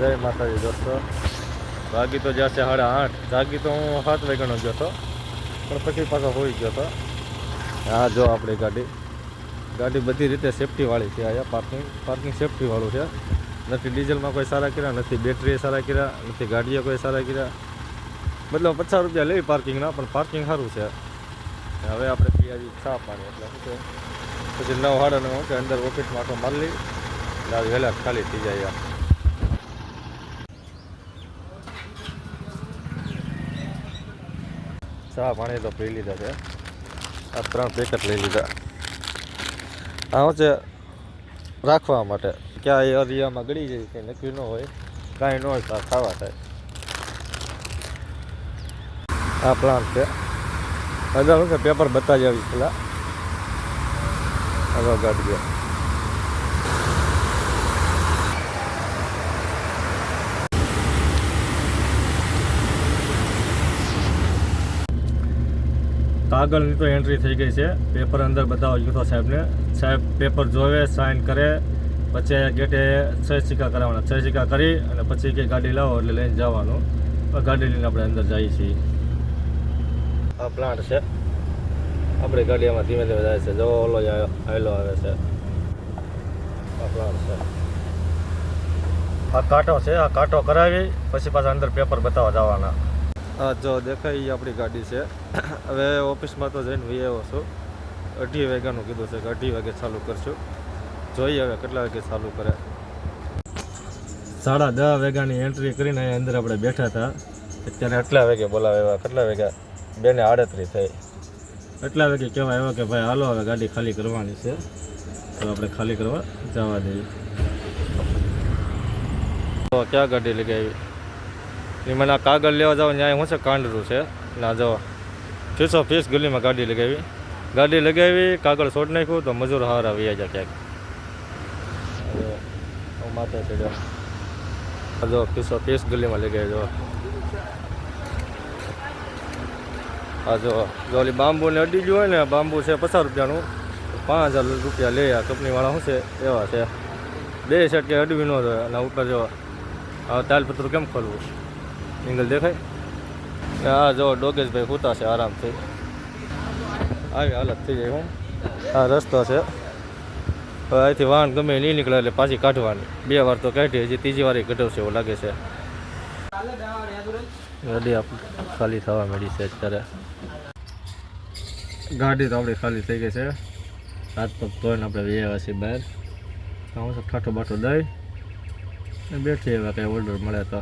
જય માતાજી દોસ્તો. જાગી તો જશે 8:30. જાગી તો હું 7 વાગ્યાનો ગયો હતો, પણ પછી પાછો હોઈ ગયો હતો. હા જો આપણી ગાડી બધી રીતે સેફ્ટીવાળી છે. અહીંયા પાર્કિંગ સેફ્ટીવાળું છે. નથી ડીઝલમાં કોઈ સારા કર્યા, નથી બેટરીએ સારા કર્યા, નથી ગાડીએ કોઈ સારા કર્યા. મતલબ 50 રૂપિયા લેવી પાર્કિંગના, પણ પાર્કિંગ સારું છે. હવે આપણે પી આવી ચા પાણી, એટલે શું છે પછી 9 સાડા 9 કે અંદર ઓફિસમાં આટો મારી લઈ એટલે વહેલા ખાલી થઈ જાય. ચા પાણી તો પી લીધા છે. આ 3 પેકેટ લઈ લીધા. આ શું છે રાખવા માટે, ક્યાં એ એરિયામાં ગળી જાય કંઈ નક્કી ન હોય, કાંઈ ન હોય તો ખાવા થાય. આ પ્લાન્ટ છે. અંદર શું છે પેપર બતાવી આવી પેલા હવે ગાડી કાગળની તો એન્ટ્રી થઈ ગઈ છે. પેપર અંદર બતાવો યુથો સાહેબને. સાહેબ પેપર જોવે, સાઇન કરે, પછી ગેટે 6 સિક્કા કરાવવાના. 6 સિક્કા કરી અને પછી કે ગાડી લાવો એટલે લઈને જવાનું. ગાડી લઈને આપણે અંદર જઈએ છીએ. આ પ્લાન્ટ છે. આપણી ગાડી આમાં ધીમે ધીમે જાય છે. જો ઓલો આયલો આવે છે. આ પ્લાન્ટ છે. આ કાંટો છે. આ કાંટો કરાવી પછી પાછા અંદર પેપર બતાવવા જવાના. હા જો દેખાય આપણી ગાડી છે. હવે ઓફિસમાં તો જઈને વી આવ્યો છું. 2:30 વાગ્યાનું કીધું છે કે 2:30 વાગે ચાલુ કરશું. જોઈએ હવે કેટલા વાગે ચાલુ કરે. 10:30 વાગ્યાની એન્ટ્રી કરીને અહીંયા અંદર આપણે બેઠા હતા. અત્યારે એટલા વાગે બોલાવે એવા. કેટલા વાગ્યા? 2:38 થઈ. એટલા વાગે કહેવાય એવા કે ભાઈ હાલો હવે ગાડી ખાલી કરવાની છે, તો આપણે ખાલી કરવા જવા દઈએ. તો ક્યાં ગાડી લઈ આવી એ મને આ કાગળ લેવા જાવ ત્યાં શું છે કાંડરું છે ના જવા ફીસ ગલીમાં ગાડી લગાવી કાગળ છોડ નાખ્યું તો મજૂર હાર આવી જાય ક્યાંક. માથે ચડ્યો જો ફીસ ગલીમાં લગાવી જો. હા જો ઓલી બાંબુને અડી ગયું હોય ને, બાંબુ છે 50 રૂપિયાનું, 5000 રૂપિયા લે. આ કંપનીવાળા શું છે એવા છે. 2 સેટ કે અડવી ન જોઈએ. અને ઉપર જો હવે તાલપત્રું કેમ ખોલવું, એંગલ દેખાય. હા જો ડોગેશભાઈ સૂતા છે આરામથી. આવી હાલત થઈ જાય. હું આ રસ્તો છે. હવે અહીંથી વાહન ગમે નહીં નીકળે એટલે પાછી કાઢવાની. 2 વાર તો કાઢી, હજી 3જી વાર કઢાવશે એવું લાગે છે. ગાડી ખાલી થવા મળી છે અત્યારે. ગાડી તો આપણી ખાલી થઈ ગઈ છે. હાથ પગ ધોઈને આપણે વ્યવા છીએ બહાર. હું ઠાઠો બાઠો દઈ બેઠી એવા કંઈ ઓર્ડર મળે તો